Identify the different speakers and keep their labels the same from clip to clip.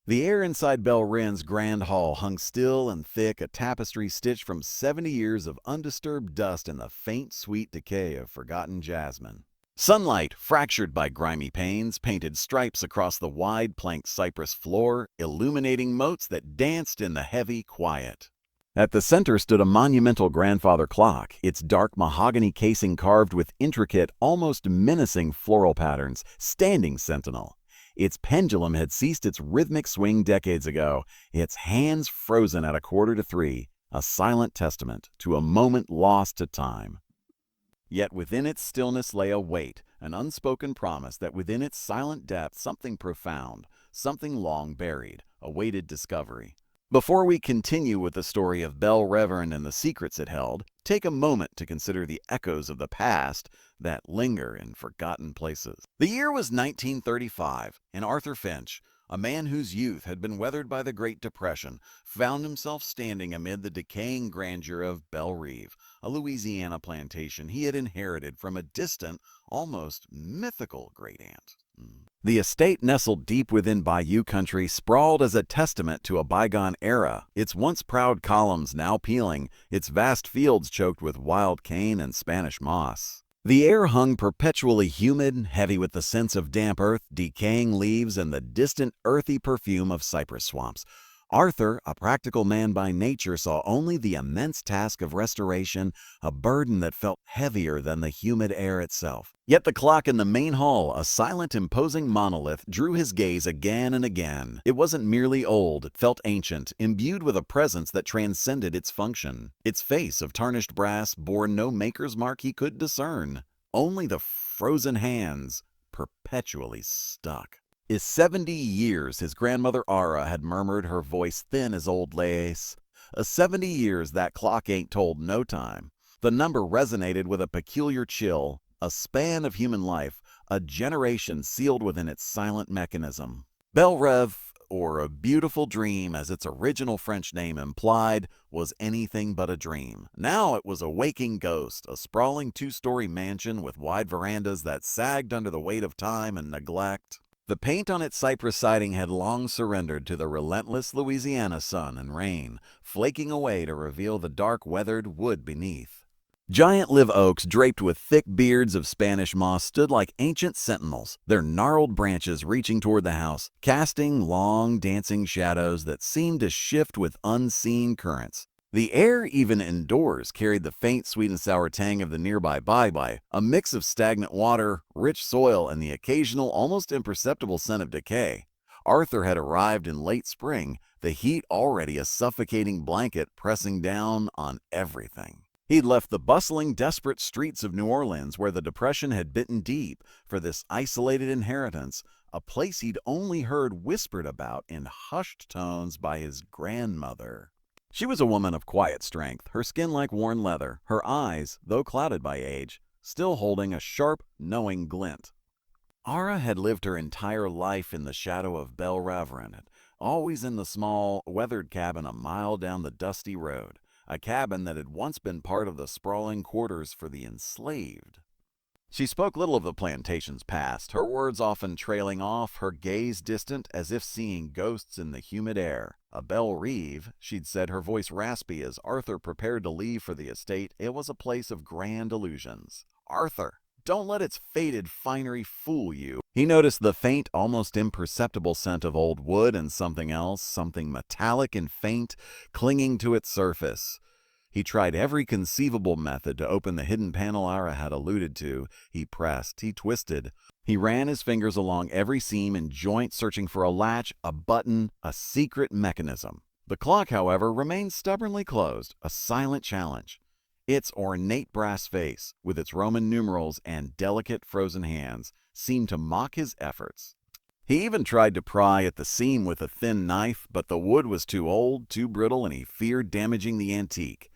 Speaker 1: The air inside Belrin's grand hall hung still and thick, a tapestry stitched from 70 years of undisturbed dust and the faint, sweet decay of forgotten jasmine. Sunlight, fractured by grimy panes, painted stripes across the wide planked cypress floor, illuminating motes that danced in the heavy quiet. At the center stood a monumental grandfather clock, its dark mahogany casing carved with intricate, almost menacing floral patterns, standing sentinel. Its pendulum had ceased its rhythmic swing decades ago, its hands frozen at 2:45, a silent testament to a moment lost to time. Yet within its stillness lay a weight, an unspoken promise that within its silent depth something profound, something long buried, awaited discovery. Before we continue with the story of Belle Reverne and the secrets it held, take a moment to consider the echoes of the past that linger in forgotten places. The year was 1935, and Arthur Finch, a man whose youth had been weathered by the Great Depression, found himself standing amid the decaying grandeur of Belle Reve, a Louisiana plantation he had inherited from a distant, almost mythical great-aunt. The estate, nestled deep within bayou country, sprawled as a testament to a bygone era, its once proud columns now peeling, its vast fields choked with wild cane and Spanish moss. The air hung perpetually humid, heavy with the sense of damp earth, decaying leaves, and the distant earthy perfume of cypress swamps. Arthur, a practical man by nature, saw only the immense task of restoration, a burden that felt heavier than the humid air itself. Yet the clock in the main hall, a silent, imposing monolith, drew his gaze again and again. It wasn't merely old, it felt ancient, imbued with a presence that transcended its function. Its face of tarnished brass bore no maker's mark he could discern, only the frozen hands, perpetually stuck. "Is 70 years," his grandmother Ara had murmured, her voice thin as old lace. 70 years, that clock ain't told no time." The number resonated with a peculiar chill, a span of human life, a generation sealed within its silent mechanism. Belle Reve, or a beautiful dream as its original French name implied, was anything but a dream. Now it was a waking ghost, a sprawling two-story mansion with wide verandas that sagged under the weight of time and neglect. The paint on its cypress siding had long surrendered to the relentless Louisiana sun and rain, flaking away to reveal the dark weathered wood beneath. Giant live oaks draped with thick beards of Spanish moss stood like ancient sentinels, their gnarled branches reaching toward the house, casting long dancing shadows that seemed to shift with unseen currents. The air, even indoors, carried the faint sweet and sour tang of the nearby bye-bye, a mix of stagnant water, rich soil, and the occasional, almost imperceptible scent of decay. Arthur had arrived in late spring, the heat already a suffocating blanket pressing down on everything. He'd left the bustling, desperate streets of New Orleans, where the Depression had bitten deep, for this isolated inheritance, a place he'd only heard whispered about in hushed tones by his grandmother. She was a woman of quiet strength, her skin like worn leather, her eyes, though clouded by age, still holding a sharp, knowing glint. Ara had lived her entire life in the shadow of Belle Reverne, always in the small, weathered cabin a mile down the dusty road, a cabin that had once been part of the sprawling quarters for the enslaved. She spoke little of the plantation's past, her words often trailing off, her gaze distant as if seeing ghosts in the humid air. A Belle Reve, she'd said, her voice raspy as Arthur prepared to leave for the estate, it was a place of grand illusions. "Arthur, don't let its faded finery fool you." He noticed the faint, almost imperceptible scent of old wood and something else, something metallic and faint, clinging to its surface. He tried every conceivable method to open the hidden panel Ara had alluded to. He pressed, he twisted. He ran his fingers along every seam and joint, searching for a latch, a button, a secret mechanism. The clock, however, remained stubbornly closed, a silent challenge. Its ornate brass face, with its Roman numerals and delicate frozen hands, seemed to mock his efforts. He even tried to pry at the seam with a thin knife, but the wood was too old, too brittle, and he feared damaging the antique.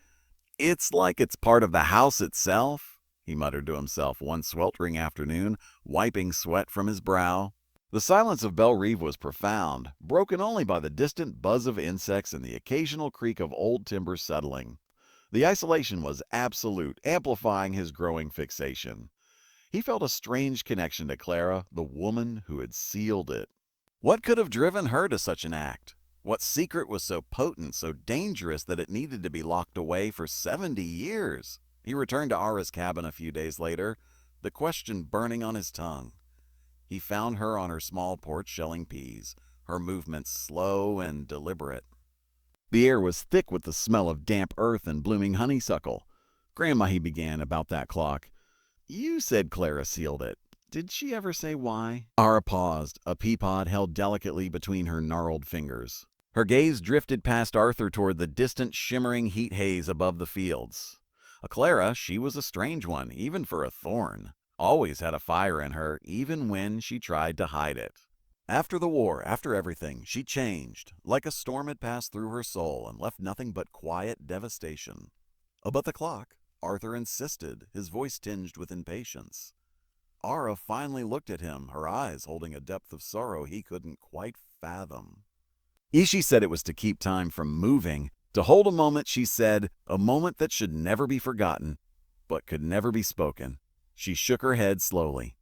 Speaker 1: "It's like it's part of the house itself," he muttered to himself one sweltering afternoon, wiping sweat from his brow. The silence of Belle Reve was profound, broken only by the distant buzz of insects and the occasional creak of old timber settling. The isolation was absolute, amplifying his growing fixation. He felt a strange connection to Clara, the woman who had sealed it. What could have driven her to such an act? What secret was so potent, so dangerous that it needed to be locked away for 70 years? He returned to Ara's cabin a few days later, the question burning on his tongue. He found her on her small porch shelling peas, her movements slow and deliberate. The air was thick with the smell of damp earth and blooming honeysuckle. "Grandma," he began, "about that clock. You said Clara sealed it. Did she ever say why?" Ara paused, a pea pod held delicately between her gnarled fingers. Her gaze drifted past Arthur toward the distant shimmering heat haze above the fields. Clara, she was a strange one, even for a Thorne. Always had a fire in her, even when she tried to hide it. After the war, after everything, she changed. Like a storm had passed through her soul and left nothing but quiet devastation. But the clock, Arthur insisted, his voice tinged with impatience. Ara finally looked at him, her eyes holding a depth of sorrow he couldn't quite fathom. Ishi said it was to keep time from moving, to hold a moment, she said, a moment that should never be forgotten, but could never be spoken. She shook her head slowly.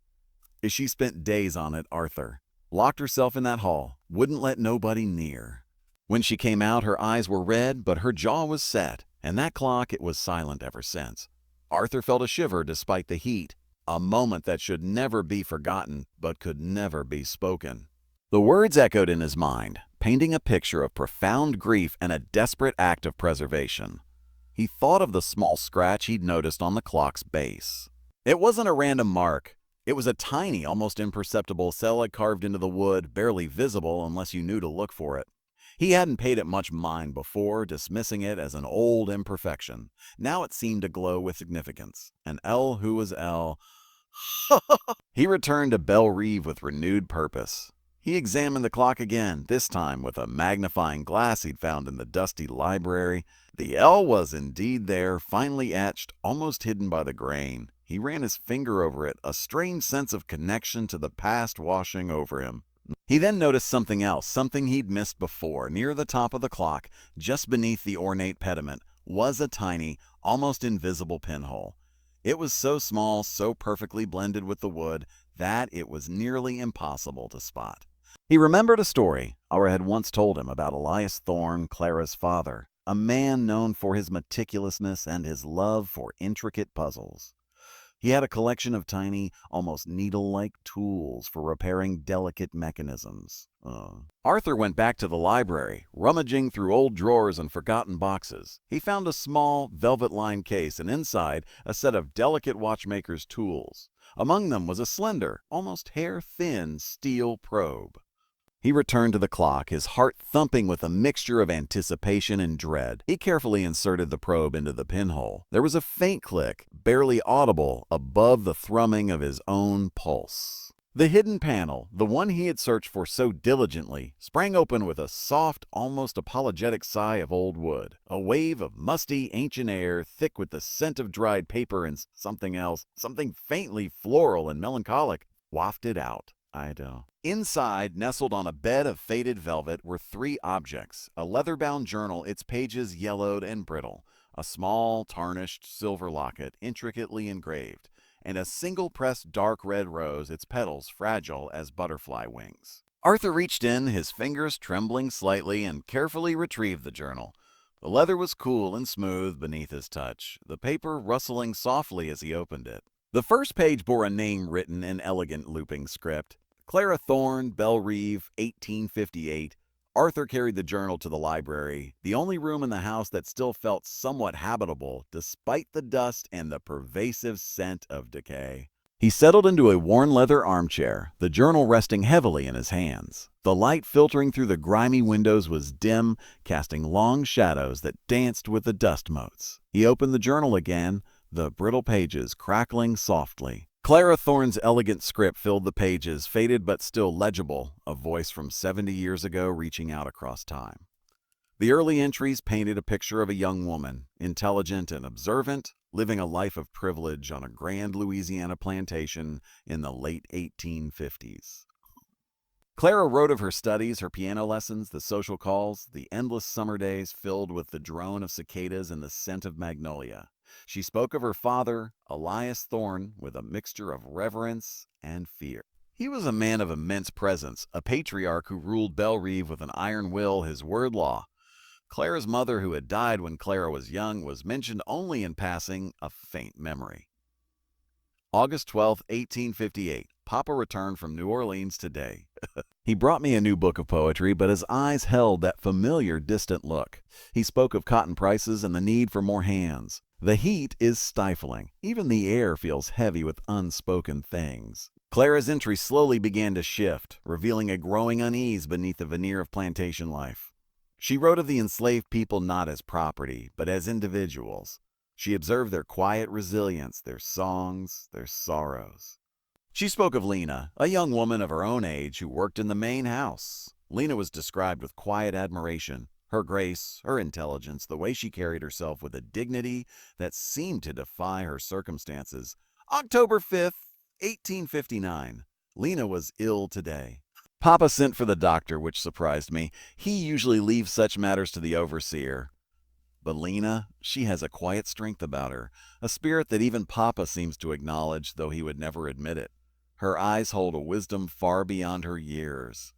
Speaker 1: She spent days on it, Arthur. Locked herself in that hall, wouldn't let nobody near. When she came out, her eyes were red, but her jaw was set, and that clock, it was silent ever since. Arthur felt a shiver despite the heat, a moment that should never be forgotten, but could never be spoken. The words echoed in his mind, painting a picture of profound grief and a desperate act of preservation. He thought of the small scratch he'd noticed on the clock's base. It wasn't a random mark. It was a tiny, almost imperceptible cell carved into the wood, barely visible unless you knew to look for it. He hadn't paid it much mind before, dismissing it as an old imperfection. Now it seemed to glow with significance. An L who was L. He returned to Belle Reve with renewed purpose. He examined the clock again, this time with a magnifying glass he'd found in the dusty library. The L was indeed there, finely etched, almost hidden by the grain. He ran his finger over it, a strange sense of connection to the past washing over him. He then noticed something else, something he'd missed before. Near the top of the clock, just beneath the ornate pediment, was a tiny, almost invisible pinhole. It was so small, so perfectly blended with the wood, that it was nearly impossible to spot. He remembered a story Ara had once told him about Elias Thorne, Clara's father, a man known for his meticulousness and his love for intricate puzzles. He had a collection of tiny, almost needle-like tools for repairing delicate mechanisms. Arthur went back to the library, rummaging through old drawers and forgotten boxes. He found a small, velvet-lined case, and inside, a set of delicate watchmaker's tools. Among them was a slender, almost hair-thin steel probe. He returned to the clock, his heart thumping with a mixture of anticipation and dread. He carefully inserted the probe into the pinhole. There was a faint click, barely audible, above the thrumming of his own pulse. The hidden panel, the one he had searched for so diligently, sprang open with a soft, almost apologetic sigh of old wood. A wave of musty, ancient air, thick with the scent of dried paper and something else, something faintly floral and melancholic, wafted out. Inside, nestled on a bed of faded velvet, were three objects: a leather-bound journal, its pages yellowed and brittle, a small, tarnished silver locket, intricately engraved, and a single-pressed dark red rose, its petals fragile as butterfly wings. Arthur reached in, his fingers trembling slightly, and carefully retrieved the journal. The leather was cool and smooth beneath his touch, the paper rustling softly as he opened it. The first page bore a name written in elegant looping script. Clara Thorne, Belle Reve, 1858. Arthur carried the journal to the library, the only room in the house that still felt somewhat habitable despite the dust and the pervasive scent of decay. He settled into a worn leather armchair, the journal resting heavily in his hands. The light filtering through the grimy windows was dim, casting long shadows that danced with the dust motes. He opened the journal again, the brittle pages crackling softly. Clara Thorne's elegant script filled the pages, faded but still legible, a voice from 70 years ago reaching out across time. The early entries painted a picture of a young woman, intelligent and observant, living a life of privilege on a grand Louisiana plantation in the late 1850s. Clara wrote of her studies, her piano lessons, the social calls, the endless summer days filled with the drone of cicadas and the scent of magnolia. She spoke of her father, Elias Thorne, with a mixture of reverence and fear. He was a man of immense presence, a patriarch who ruled Bellerive with an iron will, his word law. Clara's mother, who had died when Clara was young, was mentioned only in passing, a faint memory. August 12, 1858. Papa returned from New Orleans today. He brought me a new book of poetry, but his eyes held that familiar, distant look. He spoke of cotton prices and the need for more hands. The heat is stifling. Even the air feels heavy with unspoken things. Clara's entry slowly began to shift, revealing a growing unease beneath the veneer of plantation life. She wrote of the enslaved people not as property, but as individuals. She observed their quiet resilience, their songs, their sorrows. She spoke of Lena, a young woman of her own age who worked in the main house. Lena was described with quiet admiration. Her grace, her intelligence, the way she carried herself with a dignity that seemed to defy her circumstances. October 5th, 1859. Lena was ill today. Papa sent for the doctor, which surprised me. He usually leaves such matters to the overseer. But Lena, she has a quiet strength about her, a spirit that even Papa seems to acknowledge, though he would never admit it. Her eyes hold a wisdom far beyond her years.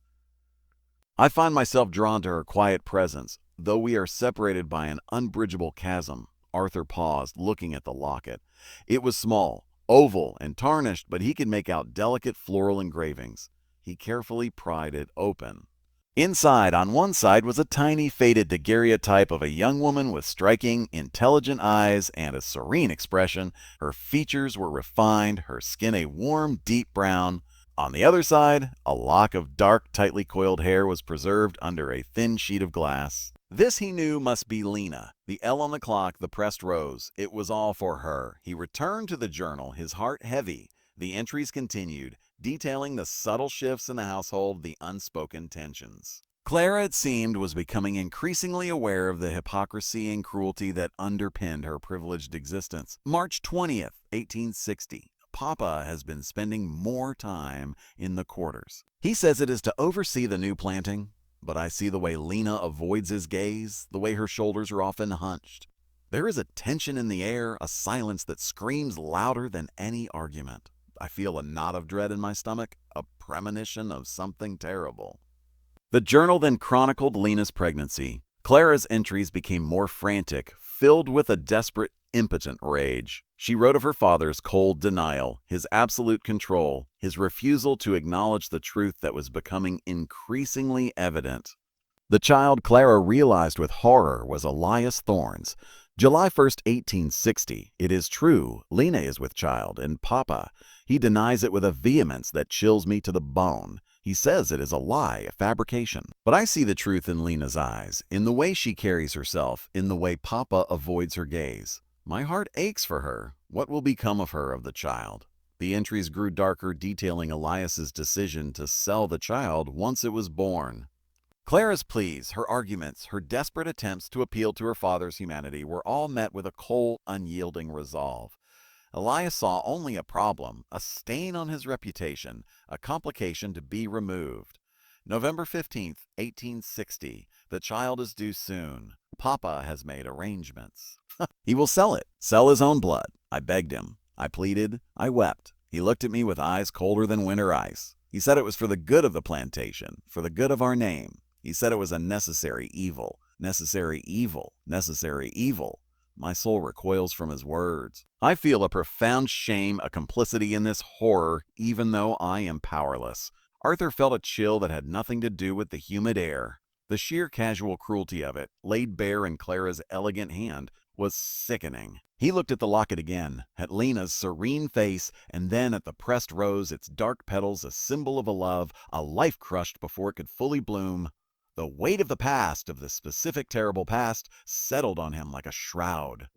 Speaker 1: I find myself drawn to her quiet presence, though we are separated by an unbridgeable chasm. Arthur paused, looking at the locket. It was small, oval, and tarnished, but he could make out delicate floral engravings. He carefully pried it open. Inside, on one side, was a tiny, faded daguerreotype of a young woman with striking, intelligent eyes and a serene expression. Her features were refined, her skin a warm, deep brown. On the other side, a lock of dark, tightly coiled hair was preserved under a thin sheet of glass. This, he knew, must be Lena. The L on the clock, the pressed rose. It was all for her. He returned to the journal, his heart heavy. The entries continued, detailing the subtle shifts in the household, the unspoken tensions. Clara, it seemed, was becoming increasingly aware of the hypocrisy and cruelty that underpinned her privileged existence. March 20th, 1860. Papa has been spending more time in the quarters. He says it is to oversee the new planting, but I see the way Lena avoids his gaze, the way her shoulders are often hunched. There is a tension in the air, a silence that screams louder than any argument. I feel a knot of dread in my stomach, a premonition of something terrible. The journal then chronicled Lena's pregnancy. Clara's entries became more frantic, filled with a desperate, impotent rage. She wrote of her father's cold denial, his absolute control, his refusal to acknowledge the truth that was becoming increasingly evident. The child Clara realized with horror was Elias Thorns. July 1st, 1860. It is true, Lena is with child, and Papa. He denies it with a vehemence that chills me to the bone. He says it is a lie, a fabrication. But I see the truth in Lena's eyes, in the way she carries herself, in the way Papa avoids her gaze. My heart aches for her. What will become of her, of the child? The entries grew darker, detailing Elias's decision to sell the child once it was born. Clara's pleas, her arguments, her desperate attempts to appeal to her father's humanity were all met with a cold, unyielding resolve. Elias saw only a problem, a stain on his reputation, a complication to be removed. November 15th, 1860. The child is due soon. Papa has made arrangements. He will sell it, sell his own blood. I begged him. I pleaded. I wept. He looked at me with eyes colder than winter ice. He said it was for the good of the plantation, for the good of our name. He said it was a necessary evil, necessary evil, necessary evil. My soul recoils from his words. I feel a profound shame, a complicity in this horror, even though I am powerless. Arthur felt a chill that had nothing to do with the humid air. The sheer casual cruelty of it, laid bare in Clara's elegant hand, was sickening. He looked at the locket again, at Lena's serene face, and then at the pressed rose, its dark petals a symbol of a love, a life crushed before it could fully bloom. The weight of the past, of the specific terrible past, settled on him like a shroud.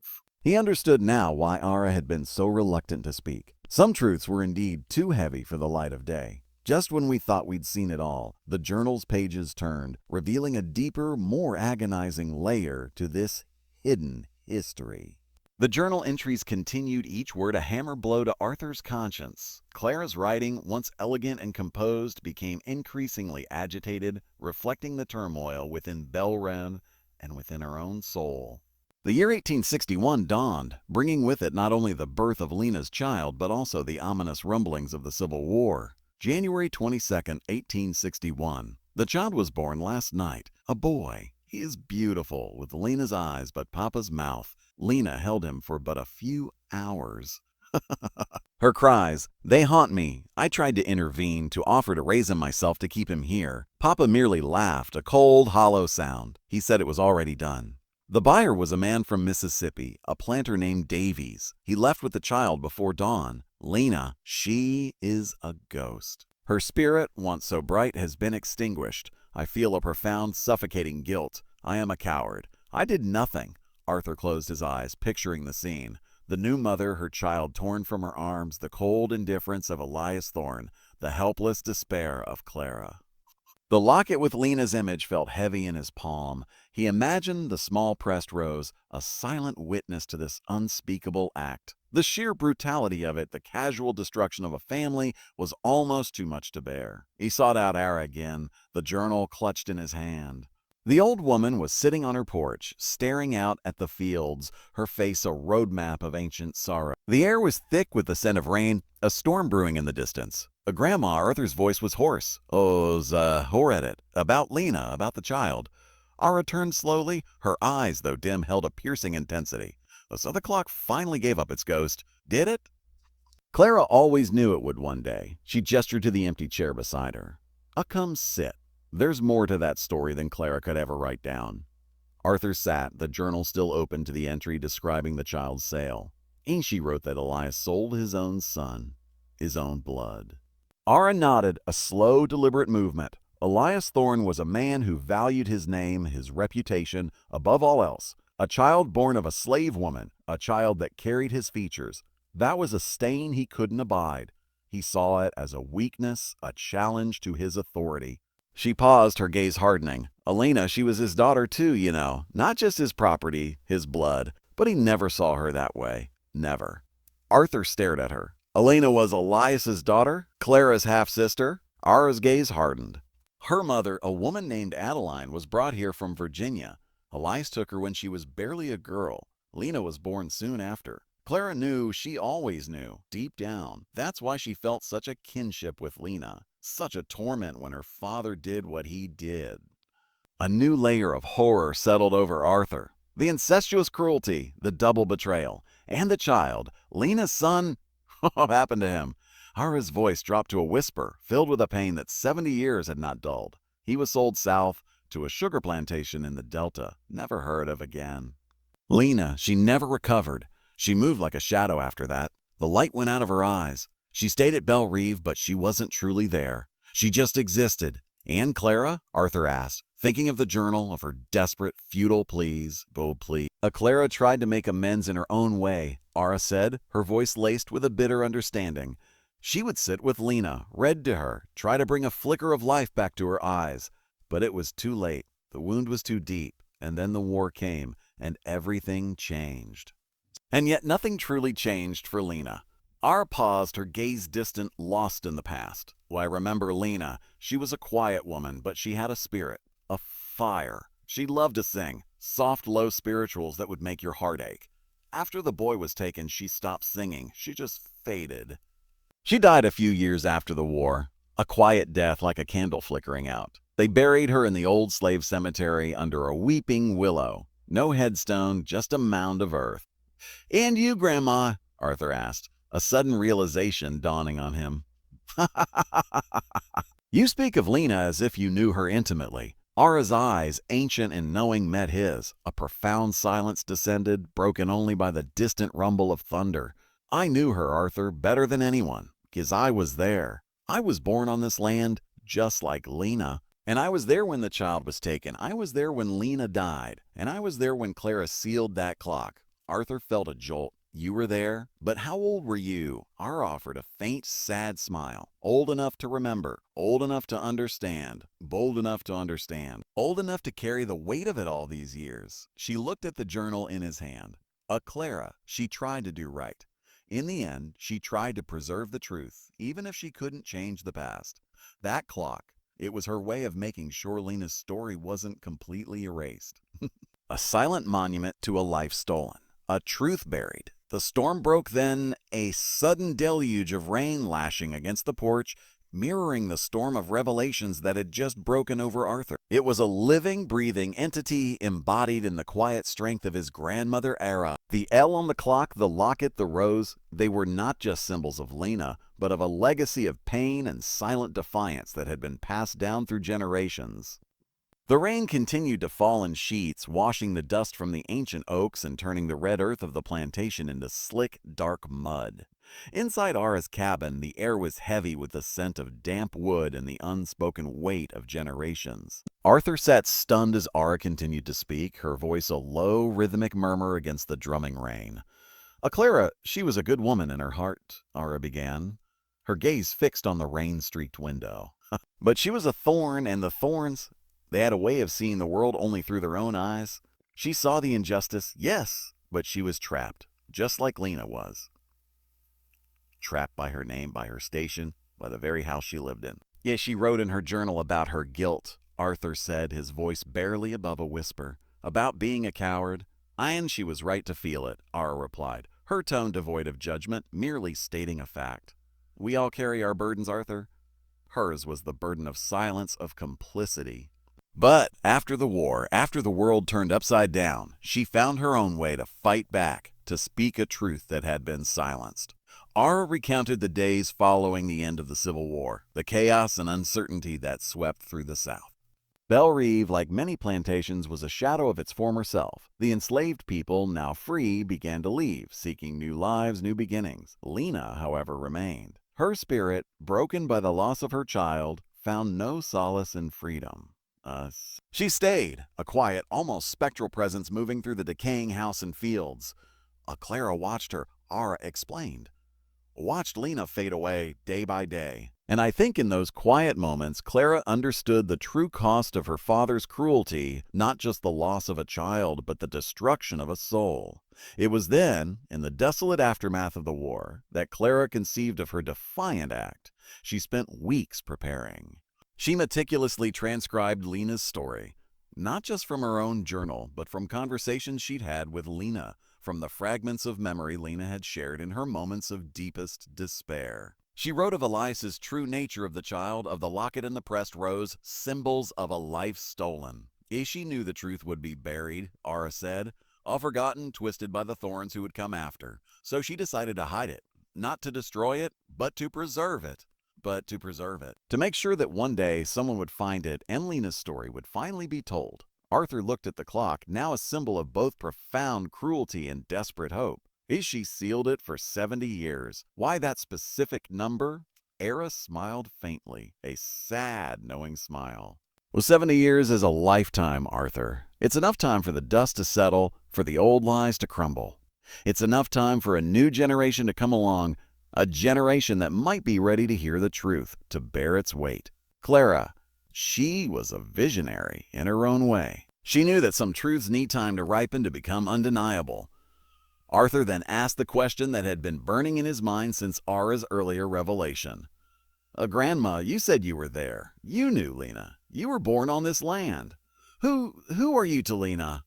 Speaker 1: He understood now why Ara had been so reluctant to speak. Some truths were indeed too heavy for the light of day. Just when we thought we'd seen it all, the journal's pages turned, revealing a deeper, more agonizing layer to this hidden history. The journal entries continued, each word a hammer blow to Arthur's conscience. Clara's writing, once elegant and composed, became increasingly agitated, reflecting the turmoil within Bellerive and within her own soul. The year 1861 dawned, bringing with it not only the birth of Lena's child, but also the ominous rumblings of the Civil War. January 22nd, 1861. The child was born last night, a boy. He is beautiful, with Lena's eyes but Papa's mouth. Lena held him for but a few hours. Her cries, "They haunt me." I tried to intervene, to offer to raise him myself to keep him here. Papa merely laughed, a cold, hollow sound. He said it was already done. The buyer was a man from Mississippi, a planter named Davies. He left with the child before dawn. Lena, she is a ghost. Her spirit, once so bright, has been extinguished. I feel a profound, suffocating guilt. I am a coward. I did nothing. Arthur closed his eyes, picturing the scene. The new mother, her child torn from her arms, the cold indifference of Elias Thorne, the helpless despair of Clara. The locket with Lena's image felt heavy in his palm. He imagined the small pressed rose, a silent witness to this unspeakable act. The sheer brutality of it, the casual destruction of a family, was almost too much to bear. He sought out Ara again, the journal clutched in his hand. The old woman was sitting on her porch, staring out at the fields, her face a road map of ancient sorrow. The air was thick with the scent of rain, a storm brewing in the distance. Grandma Arthur's voice was hoarse. Horrid. About Lena, about the child. Ara turned slowly. Her eyes, though dim, held a piercing intensity. So the clock finally gave up its ghost. Did it? Clara always knew it would one day. She gestured to the empty chair beside her. Come sit. There's more to that story than Clara could ever write down. Arthur sat, the journal still open to the entry describing the child's sale. She wrote that Elias sold his own son, his own blood. Ara nodded, a slow, deliberate movement. Elias Thorne was a man who valued his name, his reputation, above all else. A child born of a slave woman, a child that carried his features. That was a stain he couldn't abide. He saw it as a weakness, a challenge to his authority. She paused, her gaze hardening. Elena, she was his daughter too, you know. Not just his property, his blood. But he never saw her that way. Never. Arthur stared at her. Elena was Elias's daughter, Clara's half-sister. Ara's gaze hardened. Her mother, a woman named Adeline, was brought here from Virginia. Elias took her when she was barely a girl. Lena was born soon after. Clara knew, she always knew, deep down. That's why she felt such a kinship with Lena. Such a torment when her father did what he did. A new layer of horror settled over Arthur. The incestuous cruelty, the double betrayal, and the child, Lena's son. What happened to him? Ara's voice dropped to a whisper, filled with a pain that 70 years had not dulled. He was sold south to a sugar plantation in the Delta, never heard of again. Lena, she never recovered. She moved like a shadow after that. The light went out of her eyes. She stayed at Belle Reve, but she wasn't truly there. She just existed. And Clara? Arthur asked, thinking of the journal, of her desperate, futile pleas, bold plea. Clara tried to make amends in her own way, Ara said, her voice laced with a bitter understanding. She would sit with Lena, read to her, try to bring a flicker of life back to her eyes. But it was too late. The wound was too deep. And then the war came, and everything changed. And yet nothing truly changed for Lena. Ara paused, her gaze distant, lost in the past. Well, I remember Lena. She was a quiet woman, but she had a spirit, a fire. She loved to sing, soft, low spirituals that would make your heart ache. After the boy was taken, she stopped singing. She just faded. She died a few years after the war, a quiet death like a candle flickering out. They buried her in the old slave cemetery under a weeping willow. No headstone, just a mound of earth. And you, Grandma? Arthur asked, a sudden realization dawning on him. You speak of Lena as if you knew her intimately. Ara's eyes, ancient and knowing, met his. A profound silence descended, broken only by the distant rumble of thunder. I knew her, Arthur, better than anyone, because I was there. I was born on this land, just like Lena. And I was there when the child was taken. I was there when Lena died. And I was there when Clara sealed that clock. Arthur felt a jolt. You were there? But how old were you? Ara offered a faint, sad smile. Old enough to remember. Old enough to understand. Bold enough to understand. Old enough to carry the weight of it all these years. She looked at the journal in his hand. Clara, she tried to do right. In the end, she tried to preserve the truth, even if she couldn't change the past. That clock, it was her way of making sure Lena's story wasn't completely erased. A silent monument to a life stolen. A truth buried. The storm broke then, a sudden deluge of rain lashing against the porch, mirroring the storm of revelations that had just broken over Arthur. It was a living, breathing entity embodied in the quiet strength of his grandmother Era. The L on the clock, the locket, the rose, they were not just symbols of Lena, but of a legacy of pain and silent defiance that had been passed down through generations. The rain continued to fall in sheets, washing the dust from the ancient oaks and turning the red earth of the plantation into slick, dark mud. Inside Ara's cabin, the air was heavy with the scent of damp wood and the unspoken weight of generations. Arthur sat stunned as Ara continued to speak, her voice a low, rhythmic murmur against the drumming rain. "Clara, she was a good woman in her heart," Ara began, her gaze fixed on the rain-streaked window. "But she was a thorn, and the thorns, they had a way of seeing the world only through their own eyes. She saw the injustice, yes, but she was trapped, just like Lena was. Trapped by her name, by her station, by the very house she lived in. Yes, she wrote in her journal about her guilt," Arthur said, his voice barely above a whisper. "About being a coward. And she was right to feel it," Ara replied, her tone devoid of judgment, merely stating a fact. "We all carry our burdens, Arthur." Hers was the burden of silence, of complicity. But after the war, after the world turned upside down, she found her own way to fight back, to speak a truth that had been silenced. Ara recounted the days following the end of the Civil War, the chaos and uncertainty that swept through the South. Belle Reve, like many plantations, was a shadow of its former self. The enslaved people, now free, began to leave, seeking new lives, new beginnings. Lena, however, remained. Her spirit, broken by the loss of her child, found no solace in freedom. She stayed, a quiet, almost spectral presence moving through the decaying house and fields. Clara watched her, Ara explained. Watched Lena fade away day by day. And I think in those quiet moments, Clara understood the true cost of her father's cruelty, not just the loss of a child, but the destruction of a soul. It was then, in the desolate aftermath of the war, that Clara conceived of her defiant act. She spent weeks preparing. She meticulously transcribed Lena's story, not just from her own journal, but from conversations she'd had with Lena, from the fragments of memory Lena had shared in her moments of deepest despair. She wrote of Elias's true nature of the child, of the locket and the pressed rose, symbols of a life stolen. She knew the truth would be buried, Ara said, all forgotten, twisted by the thorns who would come after. So she decided to hide it, not to destroy it, but to preserve it. To make sure that one day someone would find it and Lena's story would finally be told. Arthur looked at the clock, now a symbol of both profound cruelty and desperate hope. She sealed it for 70 years. Why that specific number? Era smiled faintly, a sad, knowing smile. Well, 70 years is a lifetime, Arthur. It's enough time for the dust to settle, for the old lies to crumble. It's enough time for a new generation to come along, a generation that might be ready to hear the truth, to bear its weight. Clara, she was a visionary in her own way. She knew that some truths need time to ripen to become undeniable. Arthur then asked the question that had been burning in his mind since Ara's earlier revelation. Grandma, you said you were there. You knew Lena. You were born on this land. Who are you to Lena?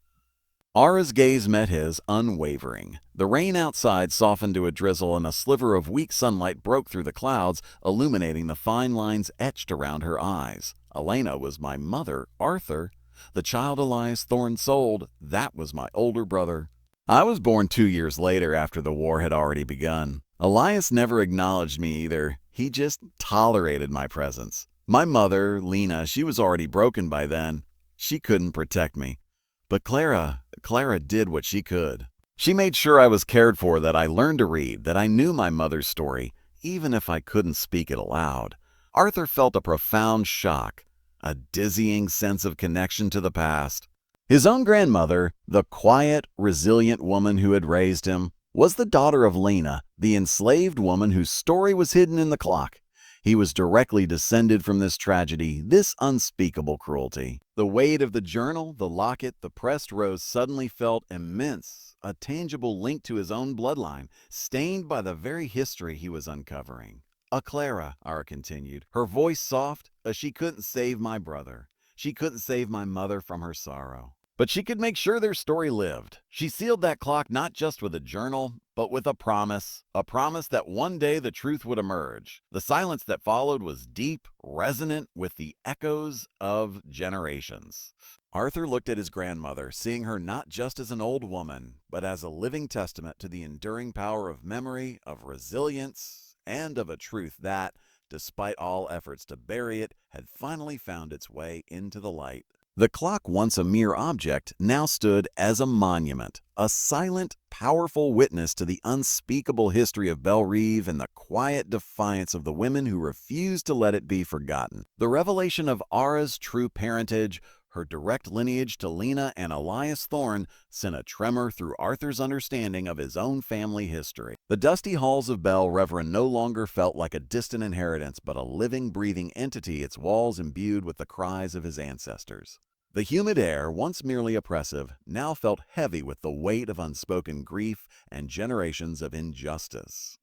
Speaker 1: Ara's gaze met his, unwavering. The rain outside softened to a drizzle, and a sliver of weak sunlight broke through the clouds, illuminating the fine lines etched around her eyes. Elena was my mother, Arthur. The child Elias Thorne sold, that was my older brother. I was born 2 years later after the war had already begun. Elias never acknowledged me either. He just tolerated my presence. My mother, Lena, she was already broken by then. She couldn't protect me. But Clara did what she could. She made sure I was cared for, that I learned to read, that I knew my mother's story, even if I couldn't speak it aloud. Arthur felt a profound shock, a dizzying sense of connection to the past. His own grandmother, the quiet, resilient woman who had raised him, was the daughter of Lena, the enslaved woman whose story was hidden in the clock. He was directly descended from this tragedy, this unspeakable cruelty. The weight of the journal, the locket, the pressed rose suddenly felt immense, a tangible link to his own bloodline, stained by the very history he was uncovering. Clara, Ara continued, her voice soft, she couldn't save my brother. She couldn't save my mother from her sorrow. But she could make sure their story lived. She sealed that clock not just with a journal, but with a promise that one day the truth would emerge. The silence that followed was deep, resonant with the echoes of generations. Arthur looked at his grandmother, seeing her not just as an old woman, but as a living testament to the enduring power of memory, of resilience, and of a truth that, despite all efforts to bury it, had finally found its way into the light. The clock, once a mere object, now stood as a monument, a silent, powerful witness to the unspeakable history of Bellerive and the quiet defiance of the women who refused to let it be forgotten. The revelation of Ara's true parentage, her direct lineage to Lena and Elias Thorne, sent a tremor through Arthur's understanding of his own family history. The dusty halls of Belle Revere no longer felt like a distant inheritance, but a living, breathing entity, its walls imbued with the cries of his ancestors. The humid air, once merely oppressive, now felt heavy with the weight of unspoken grief and generations of injustice.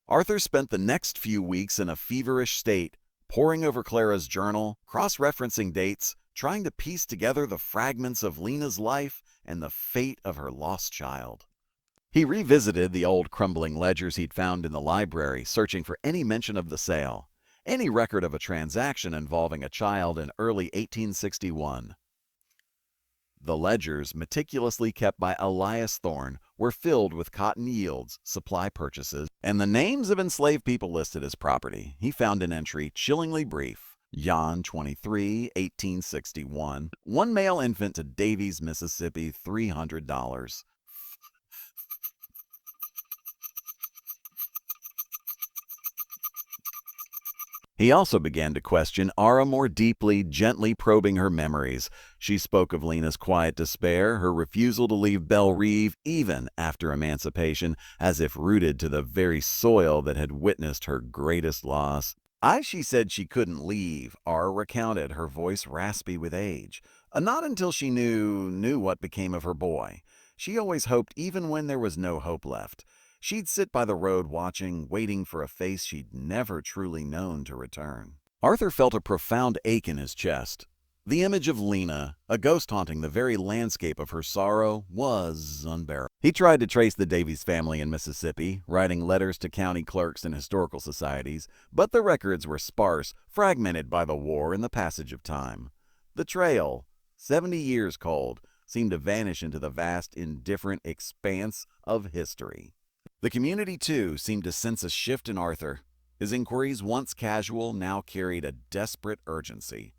Speaker 1: Arthur spent the next few weeks in a feverish state, poring over Clara's journal, cross-referencing dates, trying to piece together the fragments of Lena's life and the fate of her lost child. He revisited the old crumbling ledgers he'd found in the library, searching for any mention of the sale, any record of a transaction involving a child in early 1861. The ledgers, meticulously kept by Elias Thorne, were filled with cotton yields, supply purchases, and the names of enslaved people listed as property. He found an entry chillingly brief. Jan 23, 1861. One male infant to Davies, Mississippi, $300. He also began to question Ara more deeply, gently probing her memories. She spoke of Lena's quiet despair, her refusal to leave Bellerive even after emancipation, as if rooted to the very soil that had witnessed her greatest loss. She said she couldn't leave, Ara recounted, her voice raspy with age. Not until she knew what became of her boy. She always hoped even when there was no hope left. She'd sit by the road watching, waiting for a face she'd never truly known to return. Arthur felt a profound ache in his chest. The image of Lena, a ghost haunting the very landscape of her sorrow, was unbearable. He tried to trace the Davies family in Mississippi, writing letters to county clerks and historical societies, but the records were sparse, fragmented by the war and the passage of time. The trail, 70 years cold, seemed to vanish into the vast, indifferent expanse of history. The community, too, seemed to sense a shift in Arthur. His inquiries, once casual, now carried a desperate urgency.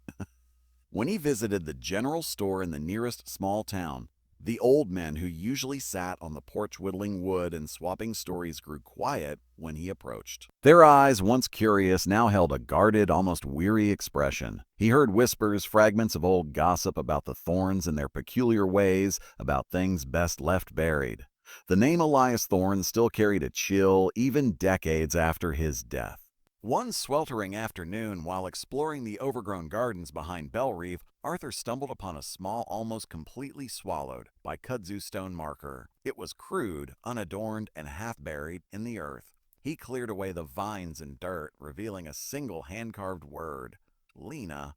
Speaker 1: When he visited the general store in the nearest small town, the old men who usually sat on the porch whittling wood and swapping stories grew quiet when he approached. Their eyes, once curious, now held a guarded, almost weary expression. He heard whispers, fragments of old gossip about the Thornes and their peculiar ways, about things best left buried. The name Elias Thorne still carried a chill even decades after his death. One sweltering afternoon, while exploring the overgrown gardens behind Bellerive, Arthur stumbled upon a small, almost completely swallowed by kudzu stone marker. It was crude, unadorned, and half-buried in the earth. He cleared away the vines and dirt, revealing a single hand-carved word, Lena.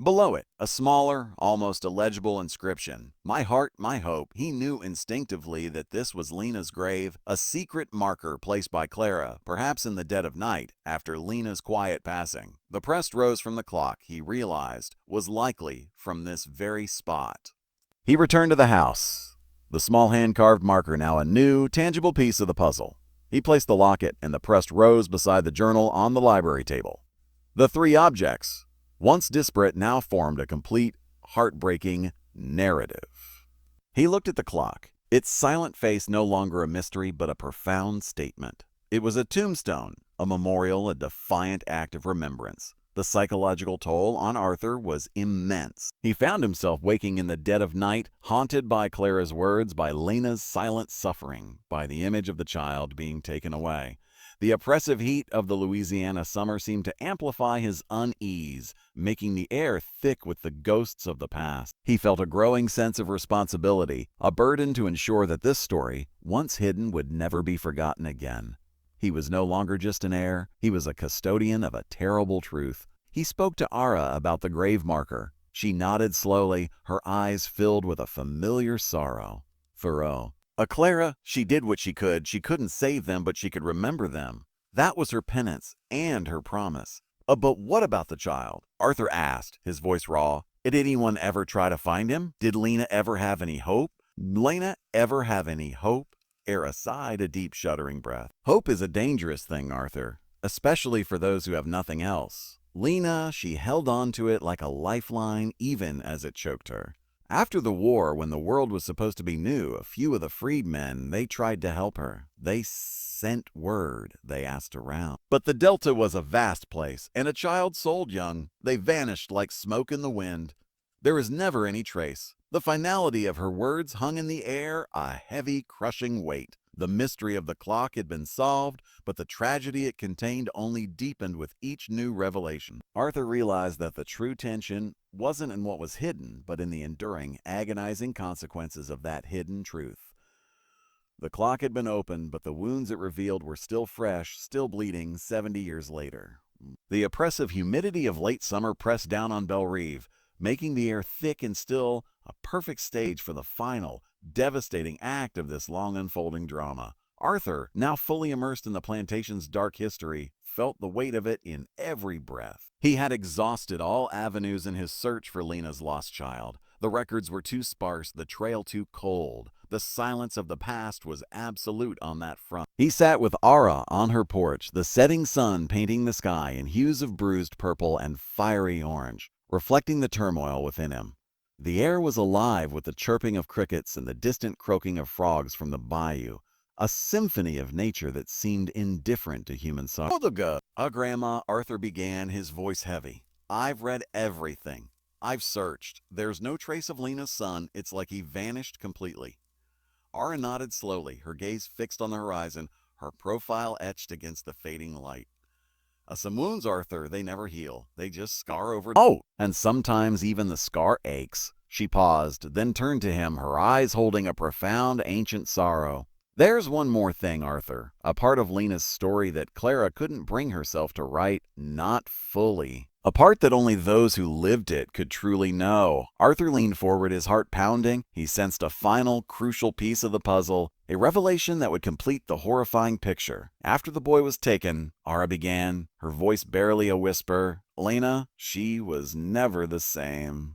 Speaker 1: Below it, a smaller, almost illegible inscription. My heart, my hope. He knew instinctively that this was Lena's grave, a secret marker placed by Clara, perhaps in the dead of night, after Lena's quiet passing. The pressed rose from the clock, he realized, was likely from this very spot. He returned to the house, the small hand-carved marker now a new, tangible piece of the puzzle. He placed the locket and the pressed rose beside the journal on the library table. The three objects, once disparate, now formed a complete, heartbreaking narrative. He looked at the clock, its silent face no longer a mystery but a profound statement. It was a tombstone, a memorial, a defiant act of remembrance. The psychological toll on Arthur was immense. He found himself waking in the dead of night, haunted by Clara's words, by Lena's silent suffering, by the image of the child being taken away. The oppressive heat of the Louisiana summer seemed to amplify his unease, making the air thick with the ghosts of the past. He felt a growing sense of responsibility, a burden to ensure that this story, once hidden, would never be forgotten again. He was no longer just an heir, he was a custodian of a terrible truth. He spoke to Ara about the grave marker, She nodded slowly, her eyes filled with a familiar sorrow. Thoreau. Clara, she did what she could. She couldn't save them, but she could remember them. That was her penance and her promise. But what about the child? Arthur asked, his voice raw. Did anyone ever try to find him? Did Lena ever have any hope? Lena ever have any hope? Era sighed a deep shuddering breath. Hope is a dangerous thing, Arthur, especially for those who have nothing else. Lena, she held on to it like a lifeline even as it choked her. After the war, when the world was supposed to be new, a few of the freedmen, they tried to help her. They sent word, they asked around. But the Delta was a vast place, and a child sold young. They vanished like smoke in the wind. There was never any trace. The finality of her words hung in the air, a heavy, crushing weight. The mystery of the clock had been solved, but the tragedy it contained only deepened with each new revelation. Arthur realized that the true tension wasn't in what was hidden, but in the enduring, agonizing consequences of that hidden truth. The clock had been opened, but the wounds it revealed were still fresh, still bleeding 70 years later. The oppressive humidity of late summer pressed down on Bellerive, making the air thick and still, a perfect stage for the final, devastating act of this long unfolding drama. Arthur, now fully immersed in the plantation's dark history, felt the weight of it in every breath. He had exhausted all avenues in his search for Lena's lost child. The records were too sparse, the trail too cold. The silence of the past was absolute on that front. He sat with Ara on her porch, the setting sun painting the sky in hues of bruised purple and fiery orange, reflecting the turmoil within him. The air was alive with the chirping of crickets and the distant croaking of frogs from the bayou, a symphony of nature that seemed indifferent to human sorrow. Grandma, Arthur began, his voice heavy. I've read everything. I've searched. There's no trace of Lena's son. It's like he vanished completely. Ara nodded slowly, her gaze fixed on the horizon, her profile etched against the fading light. Some wounds, Arthur, they never heal. They just scar over. Oh, and sometimes even the scar aches. She paused, then turned to him, her eyes holding a profound, ancient sorrow. There's one more thing, Arthur, a part of Lena's story that Clara couldn't bring herself to write, not fully. A part that only those who lived it could truly know. Arthur leaned forward, his heart pounding. He sensed a final, crucial piece of the puzzle, a revelation that would complete the horrifying picture. After the boy was taken, Ara began, her voice barely a whisper. Lena, she was never the same.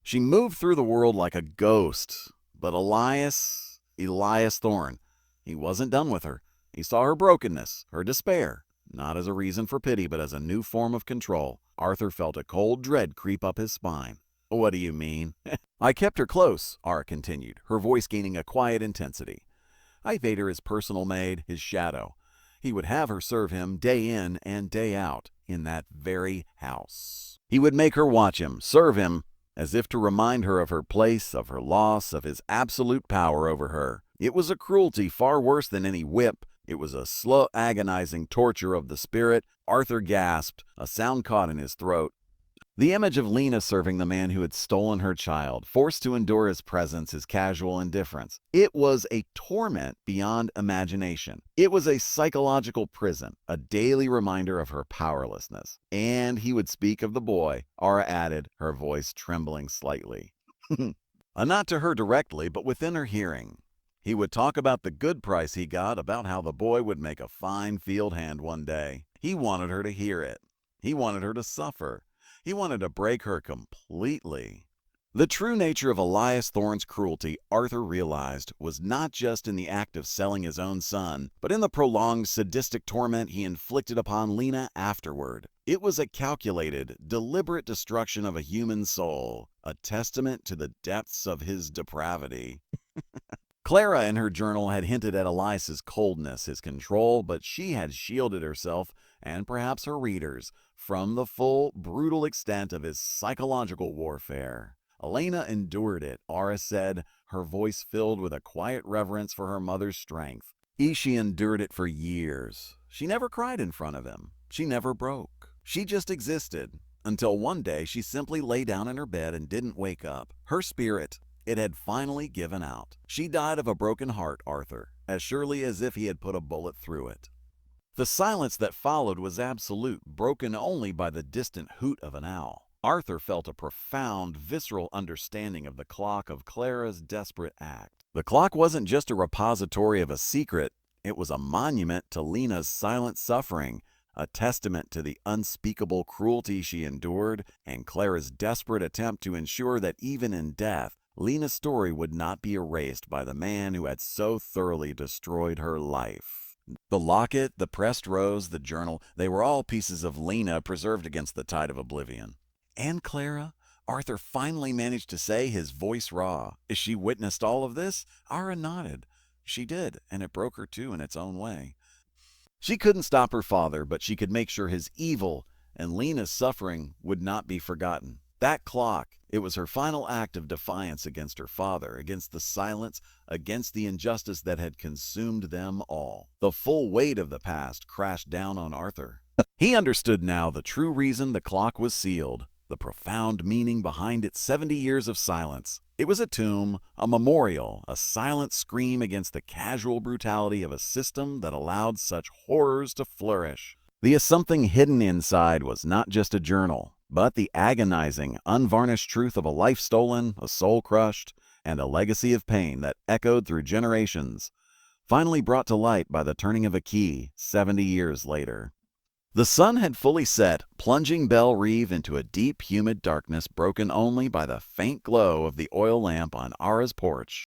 Speaker 1: She moved through the world like a ghost. But Elias Thorne, he wasn't done with her. He saw her brokenness, her despair, not as a reason for pity, but as a new form of control. Arthur felt a cold dread creep up his spine. What do you mean? I kept her close, Ara continued, her voice gaining a quiet intensity. I made her his personal maid, his shadow. He would have her serve him day in and day out in that very house. He would make her watch him, serve him, as if to remind her of her place, of her loss, of his absolute power over her. It was a cruelty far worse than any whip. It was a slow, agonizing torture of the spirit. Arthur gasped, a sound caught in his throat. The image of Lena serving the man who had stolen her child, forced to endure his presence, his casual indifference. It was a torment beyond imagination. It was a psychological prison, a daily reminder of her powerlessness. And he would speak of the boy, Ara added, her voice trembling slightly. Not to her directly, but within her hearing. He would talk about the good price he got, about how the boy would make a fine field hand one day. He wanted her to hear it. He wanted her to suffer. He wanted to break her completely. The true nature of Elias Thorne's cruelty, Arthur realized, was not just in the act of selling his own son, but in the prolonged sadistic torment he inflicted upon Lena afterward. It was a calculated, deliberate destruction of a human soul, a testament to the depths of his depravity. Clara in her journal had hinted at Elias's coldness, his control, but she had shielded herself, and perhaps her readers, from the full, brutal extent of his psychological warfare. Elena endured it, Ara said, her voice filled with a quiet reverence for her mother's strength. She endured it for years. She never cried in front of him. She never broke. She just existed, until one day she simply lay down in her bed and didn't wake up. Her spirit, it had finally given out. She died of a broken heart, Arthur, as surely as if he had put a bullet through it. The silence that followed was absolute, broken only by the distant hoot of an owl. Arthur felt a profound, visceral understanding of the clock of Clara's desperate act. The clock wasn't just a repository of a secret, it was a monument to Lena's silent suffering, a testament to the unspeakable cruelty she endured, and Clara's desperate attempt to ensure that even in death, Lena's story would not be erased by the man who had so thoroughly destroyed her life. The locket, the pressed rose, the journal, they were all pieces of Lena preserved against the tide of oblivion. "And Clara?" Arthur finally managed to say, his voice raw. "As she witnessed all of this?" Ara nodded. She did, and it broke her too in its own way. She couldn't stop her father, but she could make sure his evil and Lena's suffering would not be forgotten. That clock, it was her final act of defiance against her father, against the silence, against the injustice that had consumed them all. The full weight of the past crashed down on Arthur. He understood now the true reason the clock was sealed, the profound meaning behind its 70 years of silence. It was a tomb, a memorial, a silent scream against the casual brutality of a system that allowed such horrors to flourish. The something hidden inside was not just a journal, but the agonizing, unvarnished truth of a life stolen, a soul crushed, and a legacy of pain that echoed through generations, finally brought to light by the turning of a key 70 years later. The sun had fully set, plunging Belle Reve into a deep, humid darkness broken only by the faint glow of the oil lamp on Ara's porch.